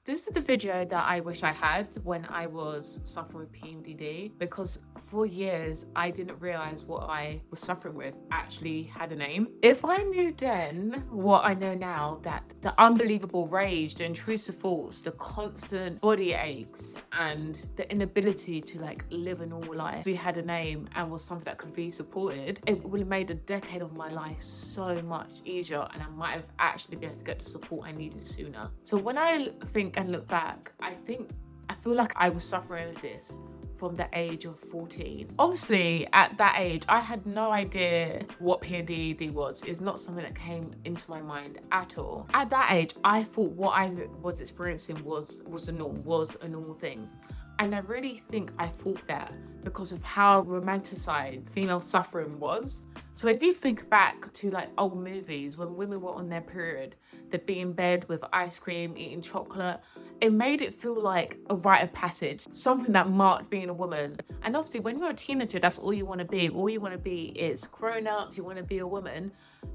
This is the video that I wish I had when I was suffering with PMDD, because for years I didn't realize what I was suffering with actually had a name. If I knew then what I know now, that the unbelievable rage, the intrusive thoughts, the constant body aches, and the inability to like live a normal life, we had a name and was something that could be supported, it would have made a decade of my life so much easier, and I might have actually been able to get the support I needed sooner. So when I think and look back, I feel like I was suffering with this from the age of 14. Obviously, at that age, I had no idea what PMDD was. It's not something that came into my mind at all. At that age, I thought what I was experiencing was a normal thing. And I really think I thought that because of how romanticized female suffering was. So if you think back to like old movies, when women were on their period, they'd be in bed with ice cream, eating chocolate. It made it feel like a rite of passage, something that marked being a woman. And obviously when you're a teenager, that's all you want to be. All you want to be is grown up, you want to be a woman.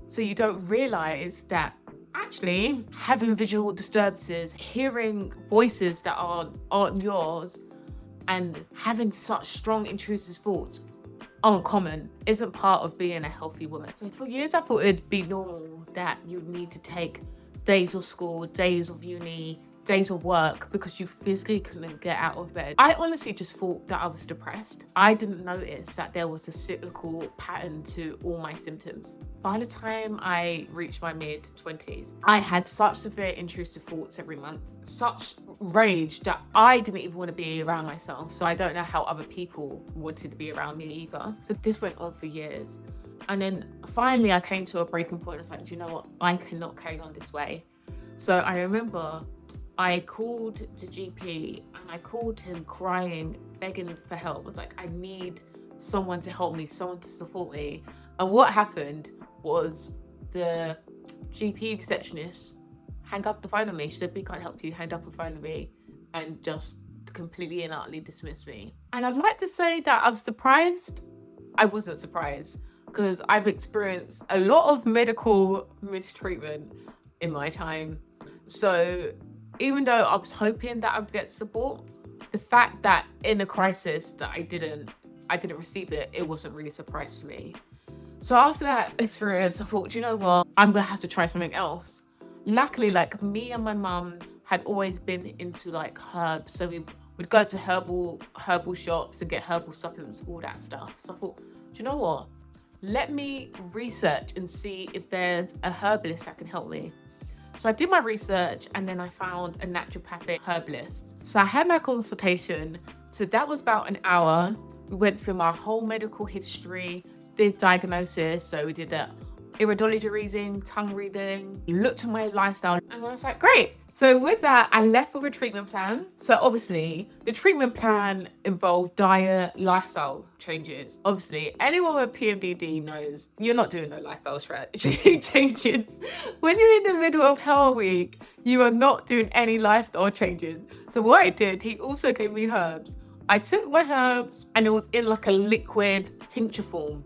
So you don't realize that actually having visual disturbances, hearing voices that aren't yours, and having such strong intrusive thoughts uncommon isn't part of being a healthy woman. So for years I thought it'd be normal that you need to take days of school, days of uni, days of work because you physically couldn't get out of bed. I honestly just thought that I was depressed. I didn't notice that there was a cyclical pattern to all my symptoms. By the time I reached my mid-20s, I had such severe intrusive thoughts every month, such rage that I didn't even want to be around myself. So I don't know how other people wanted to be around me either. So this went on for years. And then finally I came to a breaking point. I was like, do you know what? I cannot carry on this way. So I remember I called the GP and I called him crying, begging for help. I was like, I need someone to help me, someone to support me. And what happened was the GP receptionist hung up the phone on me. She said, we can't help you, hang up the phone on me, and just completely and utterly dismissed me. And I'd like to say that I'm surprised. I wasn't surprised because I've experienced a lot of medical mistreatment in my time. So even though I was hoping that I would get support, the fact that in a crisis that I didn't receive it, it wasn't really a surprise to me. So after that experience, I thought, you know what, I'm gonna have to try something else. Luckily, like me and my mum had always been into like herbs. So we'd go to herbal shops and get herbal supplements, all that stuff. So I thought, do you know what? Let me research and see if there's a herbalist that can help me. So I did my research and then I found a naturopathic herbalist. So I had my consultation. So that was about an hour. We went through my whole medical history, did diagnosis. So we did a iridology reading, tongue reading, looked at my lifestyle, and I was like, great. So with that, I left with a treatment plan. So obviously, the treatment plan involved diet, lifestyle changes. Obviously, anyone with PMDD knows you're not doing no lifestyle changes. When you're in the middle of Hell Week, you are not doing any lifestyle changes. So what I did, he also gave me herbs. I took my herbs and it was in like a liquid tincture form.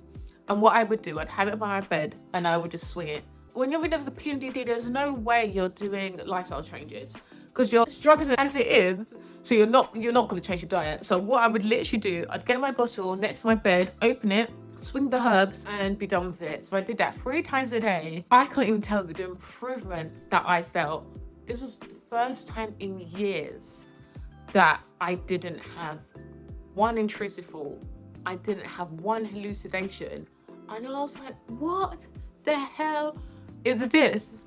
And what I would do, I'd have it by my bed and I would just swing it. When you're rid of the PMDD, there's no way you're doing lifestyle changes because you're struggling as it is. So you're not going to change your diet. So what I would literally do, I'd get my bottle next to my bed, open it, swing the herbs and be done with it. So I did that 3 times a day. I can't even tell you the improvement that I felt. This was the first time in years that I didn't have one intrusive thought. I didn't have one hallucination. And I was like, what the hell is this?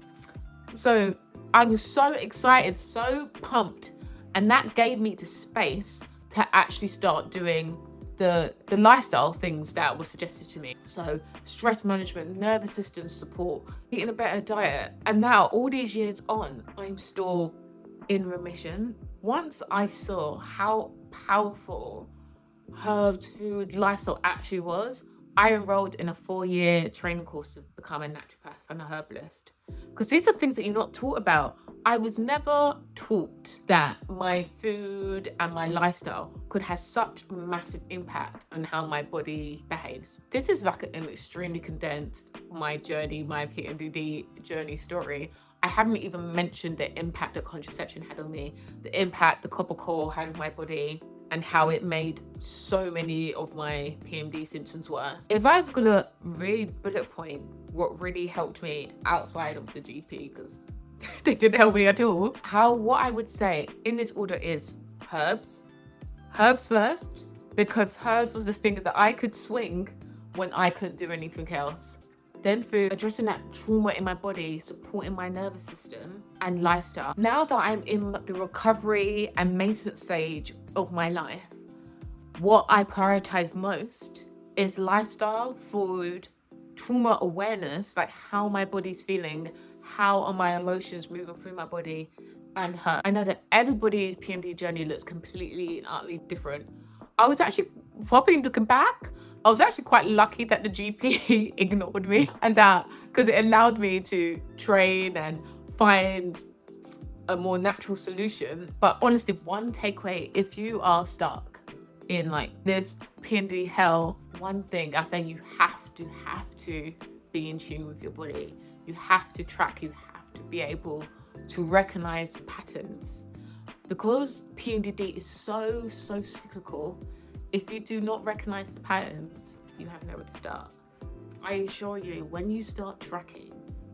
So I was so excited, so pumped, and that gave me the space to actually start doing the lifestyle things that were suggested to me. So stress management, nervous system support, eating a better diet. And now all these years on, I'm still in remission. Once I saw how powerful herbs, food, lifestyle actually was, I enrolled in a 4-year training course to become a naturopath and a herbalist. Because these are things that you're not taught about. I was never taught that my food and my lifestyle could have such a massive impact on how my body behaves. This is like an extremely condensed my PMDD journey story. I haven't even mentioned the impact that contraception had on me, the impact the copper core had on my body, and how it made so many of my PMD symptoms worse. If I was gonna really bullet point what really helped me outside of the GP, because they didn't help me at all, what I would say in this order is herbs. Herbs first, because herbs was the thing that I could swing when I couldn't do anything else. Then food, addressing that trauma in my body, supporting my nervous system, and lifestyle. Now that I'm in the recovery and maintenance stage of my life, what I prioritize most is lifestyle, food, trauma awareness, like how my body's feeling, how are my emotions moving through my body, and hurt. I know that everybody's PMD journey looks completely and utterly different. I was actually, probably looking back, I was actually quite lucky that the GP ignored me, and that because it allowed me to train and find a more natural solution. But honestly, one takeaway, if you are stuck in like this PMD hell, one thing I say, you have to be in tune with your body. You have to track, you have to be able to recognize patterns. Because PMDD is so cyclical, if you do not recognize the patterns, you have nowhere to start. I assure you, when you start tracking,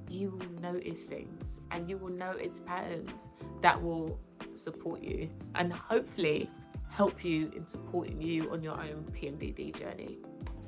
you will notice things and you will notice patterns that will support you and hopefully help you in supporting you on your own PMDD journey.